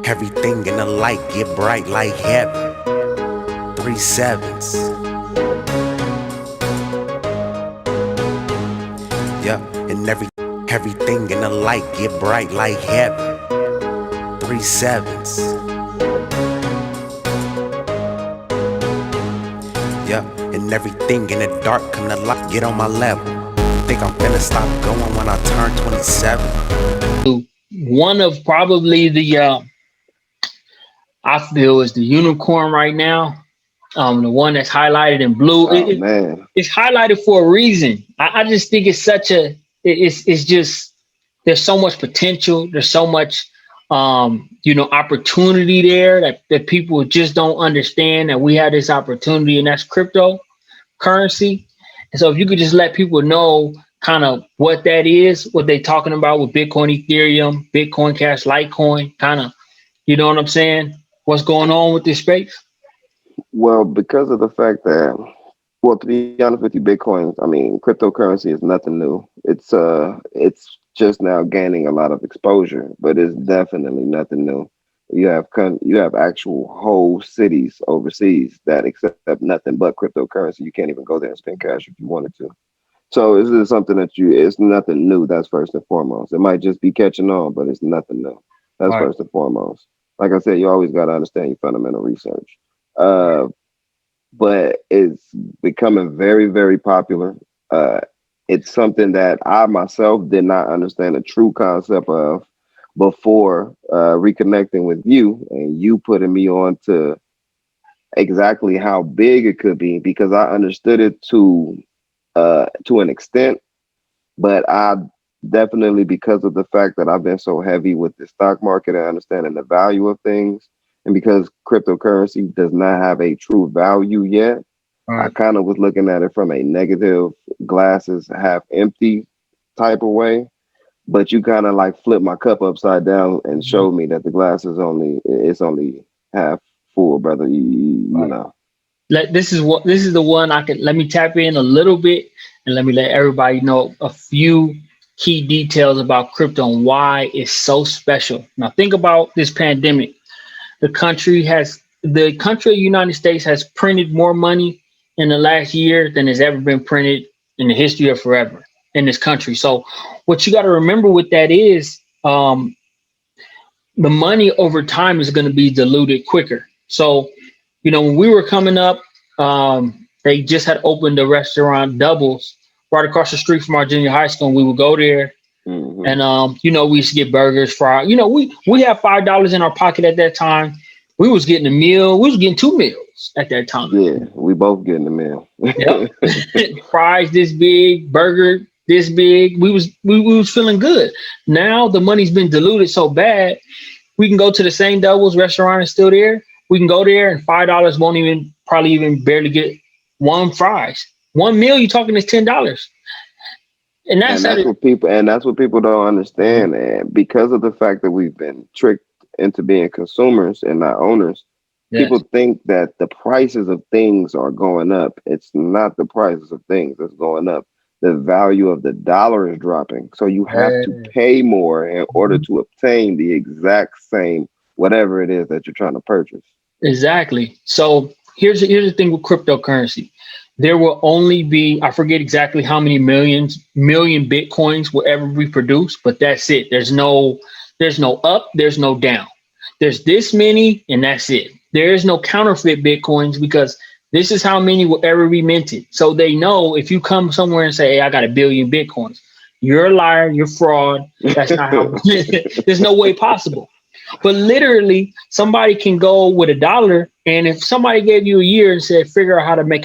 Everything in the light get bright like heaven. 3 sevens. Yeah, and everything in the light get bright like heaven. 3 sevens. Yeah, and everything in the dark come to light. Get on my level. Think I'm finna stop going when I turn 27. One of probably the I feel is the unicorn right now. The one that's highlighted in blue. Oh man, It's highlighted for a reason. I just think it's such a. It's just there's so much potential. There's so much opportunity there that people just don't understand that we have this opportunity, and that's cryptocurrency. And so if you could just let people know kind of what that is, what they're talking about with Bitcoin, Ethereum, Bitcoin Cash, Litecoin, kind of, you know what I'm saying? What's going on with this space? well, because of the fact that, well, to be honest with you, Bitcoin, I mean, cryptocurrency is nothing new. It's just now gaining a lot of exposure, but it's definitely nothing new. You have actual whole cities overseas that accept nothing but cryptocurrency. You can't even go there and spend cash if you wanted to. So this is something it's nothing new. That's first and foremost. It might just be catching on, but it's nothing new. That's Right. first and foremost. Like I said, you always got to understand your fundamental research. Uh, but it's becoming very, very popular. It's something that I myself did not understand the true concept of before reconnecting with you and you putting me on to exactly how big it could be, because I understood it to an extent, but I definitely, because of the fact that I've been so heavy with the stock market and understanding the value of things, and because cryptocurrency does not have a true value yet, I Right. kind of was looking at it from a negative, glasses half empty type of way. But you kind of like flipped my cup upside down and showed me that the glass is only half full, brother. You Right. know. This is the one I can let me tap in a little bit and let me let everybody know a few key details about crypto and why it's so special. Now think about this pandemic. The country of the United States has printed more money in the last year than has ever been printed in the history of forever in this country. So what you got to remember with that is the money over time is going to be diluted quicker. So, when we were coming up, they just had opened a restaurant, Doubles, right across the street from our junior high school. And we would go there, Hmm. and we used to get burgers, fries. We had $5 in our pocket at that time. We was getting a meal. We was getting 2 meals at that time. Yeah, we both getting the meal. Yep. Fries this big, burger this big. We was feeling good. Now the money's been diluted so bad. We can go to the same Doubles restaurant, is still there. We can go there and $5 won't probably even barely get one fries. One meal you're talking is $10. And that's And at it. that's what people don't understand. And because of the fact that we've been tricked into being consumers and not owners, people Yes. think that the prices of things are going up. It's not the prices of things that's going up. The value of the dollar is dropping. So you have to pay more in order to obtain the exact same whatever it is that you're trying to purchase. Exactly. So here's the thing with cryptocurrency. There will only be, I forget exactly how many million Bitcoins will ever be produced, but that's it. There's no up, there's no down. There's this many and that's it. There is no counterfeit Bitcoins because this is how many will ever be minted. So they know if you come somewhere and say, hey, I got 1 billion Bitcoins, you're a liar, you're fraud. That's not how, there's no way possible. But literally, somebody can go with $1, and if somebody gave you a year and said, figure out how to make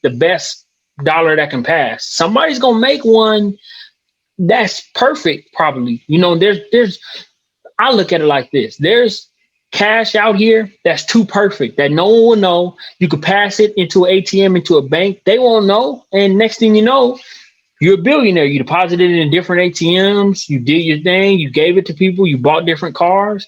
the best dollar that can pass, somebody's gonna make one that's perfect. Probably, there's. I look at it like this: there's cash out here that's too perfect that no one will know. You could pass it into an ATM, into a bank, they won't know, and next thing you know, you're a billionaire. You deposited it in different ATMs. You did your thing. You gave it to people. You bought different cars.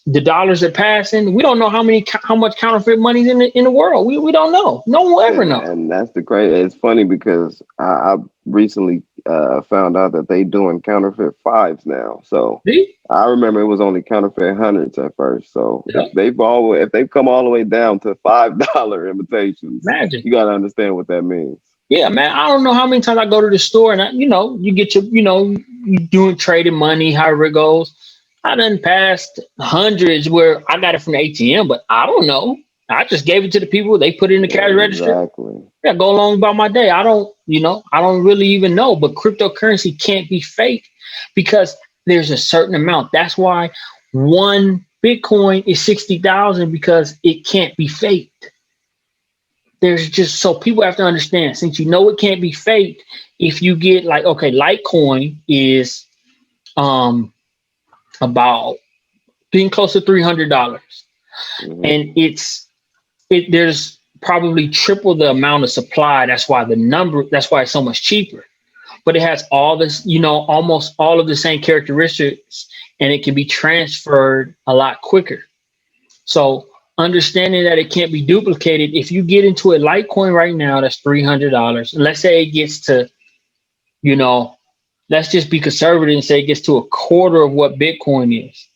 the dollars are passing. We don't know how much counterfeit money's in the world. We don't know. No one will ever know. And that's the crazy. It's funny because I recently found out that they doing counterfeit fives now. So See? I remember it was only counterfeit hundreds at first. So Yeah. if they've come all the way down to $5 imitations, Imagine. you got to understand what that means. Yeah, man. I don't know how many times I go to the store and you get your, you doing trading money, however it goes. I done passed hundreds where I got it from the ATM, but I don't know. I just gave it to the people. They put it in the cash register. Exactly. Yeah, go along about my day. I don't really even know. But cryptocurrency can't be fake because there's a certain amount. That's why one Bitcoin is 60,000 because it can't be faked. There's just so people have to understand, since it can't be faked, if you get like, okay, Litecoin is about being close to $300. Mm-hmm. And there's probably triple the amount of supply. That's why it's so much cheaper. But it has all this, almost all of the same characteristics, and it can be transferred a lot quicker. So understanding that it can't be duplicated, if you get into a Litecoin right now, that's $300. And let's say it gets to, let's just be conservative and say it gets to a quarter of what Bitcoin is.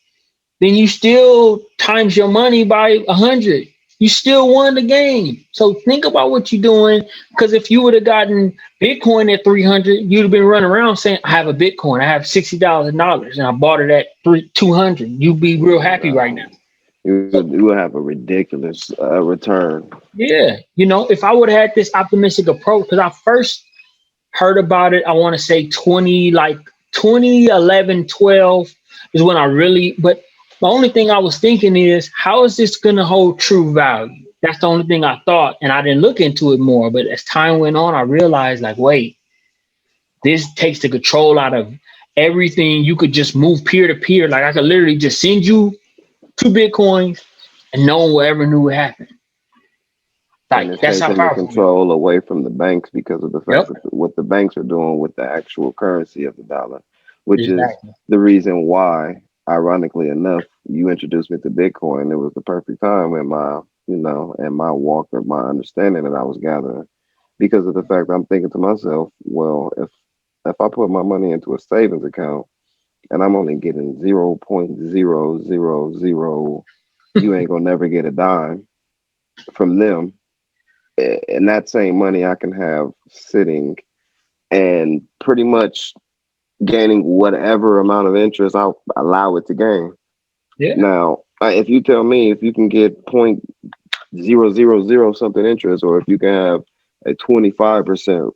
Then you still times your money by 100. You still won the game. So think about what you're doing, because if you would have gotten Bitcoin at 300, you'd have been running around saying, I have a Bitcoin, I have $60,000 and I bought it at 200. You'd be real happy right now. You will have a ridiculous return. Yeah. If I would have had this optimistic approach, because I first heard about it, I want to say 2011, 12 is when but the only thing I was thinking is, how is this going to hold true value? That's the only thing I thought. And I didn't look into it more. But as time went on, I realized, like, wait, this takes the control out of everything. You could just move peer to peer. Like, I could literally just send you 2 Bitcoins and no one will ever know what happened. Like, and it's that's how taking the powerful. Control away from the banks because of the fact that what the banks are doing with the actual currency of the dollar, which is the reason why, ironically enough, you introduced me to Bitcoin. It was the perfect time in my, and my walk of my understanding that I was gathering, because of the fact that I'm thinking to myself, well, if I put my money into a savings account and I'm only getting 0.000, you ain't gonna never get a dime from them. And that same money I can have sitting and pretty much gaining whatever amount of interest I'll allow it to gain. Yeah. Now, if you tell me if you can get 0.000 something interest, or if you can have a 25%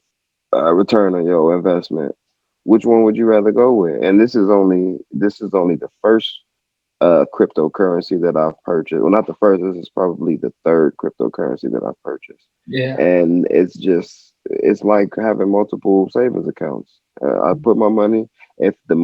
return on your investment, which one would you rather go with? And this is only the first cryptocurrency that I've purchased. Well, not the first. This is probably the third cryptocurrency that I've purchased. Yeah. And it's like having multiple savings accounts. I put my money. If the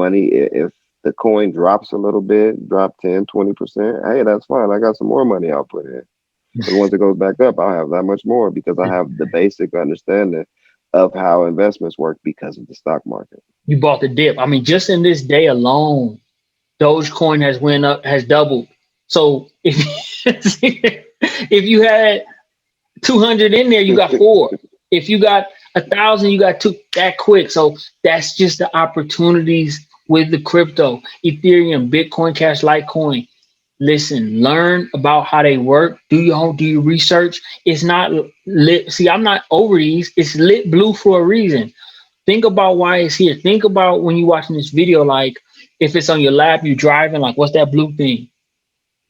coin drops a little bit, drop 10, 20%, hey, that's fine. I got some more money I'll put in. But once it goes back up, I'll have that much more, because I have the basic understanding of how investments work because of the stock market. You bought the dip. I mean, just in this day alone, Dogecoin has doubled. So if you had 200 in there, you got 4. If you got 1,000, you got 2 that quick. So that's just the opportunities with the crypto, Ethereum, Bitcoin Cash, Litecoin. Listen, learn about how they work. Do your research. It's not lit. See, I'm not over these. It's lit blue for a reason. Think about why it's here. Think about when you're watching this video, like if it's on your lap, you're driving, like, what's that blue thing?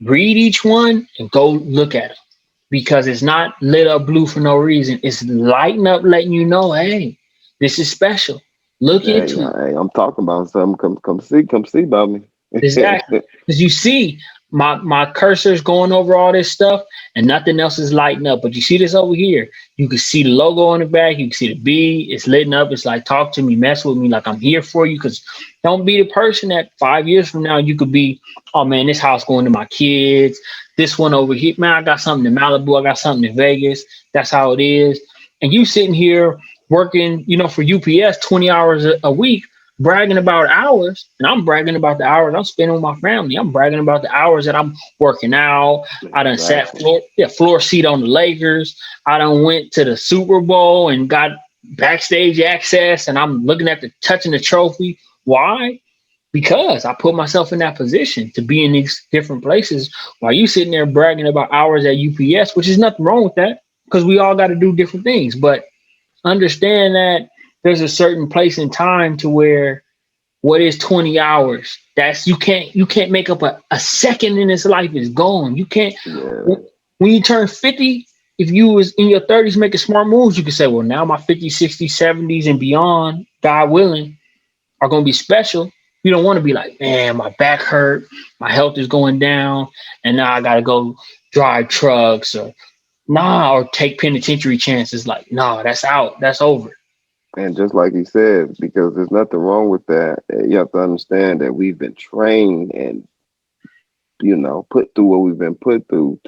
Read each one and go look at it, because it's not lit up blue for no reason. It's lighting up, letting you know, hey, this is special. Look into it. Hey, I'm talking about something. Come see about me. Exactly. Because you see my cursor's going over all this stuff and nothing else is lighting up. But you see this over here. You can see the logo on the back. You can see the B. It's lit up. It's like, talk to me, mess with me, like I'm here for you. Because don't be the person that 5 years from now you could be, oh man, this house going to my kids. This one over here, man, I got something in Malibu. I got something in Vegas. That's how it is. And you sitting here working, for UPS 20 hours a week, bragging about hours, and I'm bragging about the hours I'm spending with my family. I'm bragging about the hours that I'm working out. I done sat floor seat on the Lakers. I done went to the Super Bowl and got backstage access, and I'm looking at touching the trophy. Why? Because I put myself in that position to be in these different places while you sitting there bragging about hours at UPS, which is nothing wrong with that because we all got to do different things. But understand that there's a certain place in time to where what is 20 hours? That's you can't make up a second in this life is gone. You can't when you turn 50, if you was in your 30s making smart moves, you could say, well, now my 50s, 60s, 70s and beyond, God willing, are gonna be special. You don't want to be like, man, my back hurt, my health is going down, and now I gotta go drive trucks or take penitentiary chances. Like, that's out, that's over. And just like he said, because there's nothing wrong with that, you have to understand that we've been trained and, put through what we've been put through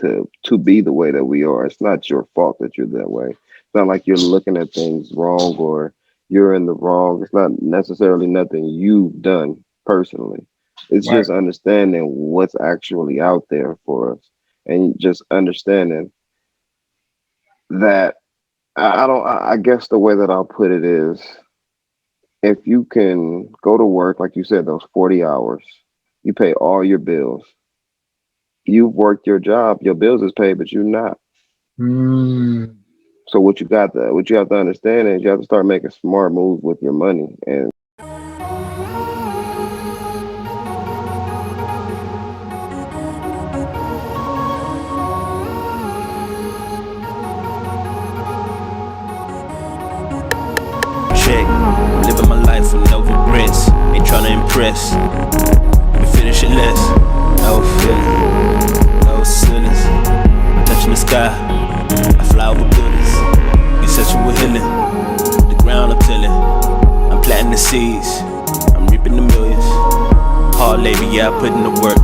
to be the way that we are. It's not your fault that you're that way. It's not like you're looking at things wrong or you're in the wrong. It's not necessarily nothing you've done personally. It's just understanding what's actually out there for us and just understanding that I guess the way that I'll put it is, if you can go to work, like you said, those 40 hours, you pay all your bills. You've worked your job, your bills is paid, but you're not. So what you have to understand is you have to start making smart moves with your money. And living my life with no regrets, ain't trying to impress. Let me finish it less. No feeling, no ceilings. Touching the sky, I fly over buildings. You said you were healing, the ground I'm tilling. I'm planting the seeds, I'm reaping the millions. Hard labor, yeah, I put in the work.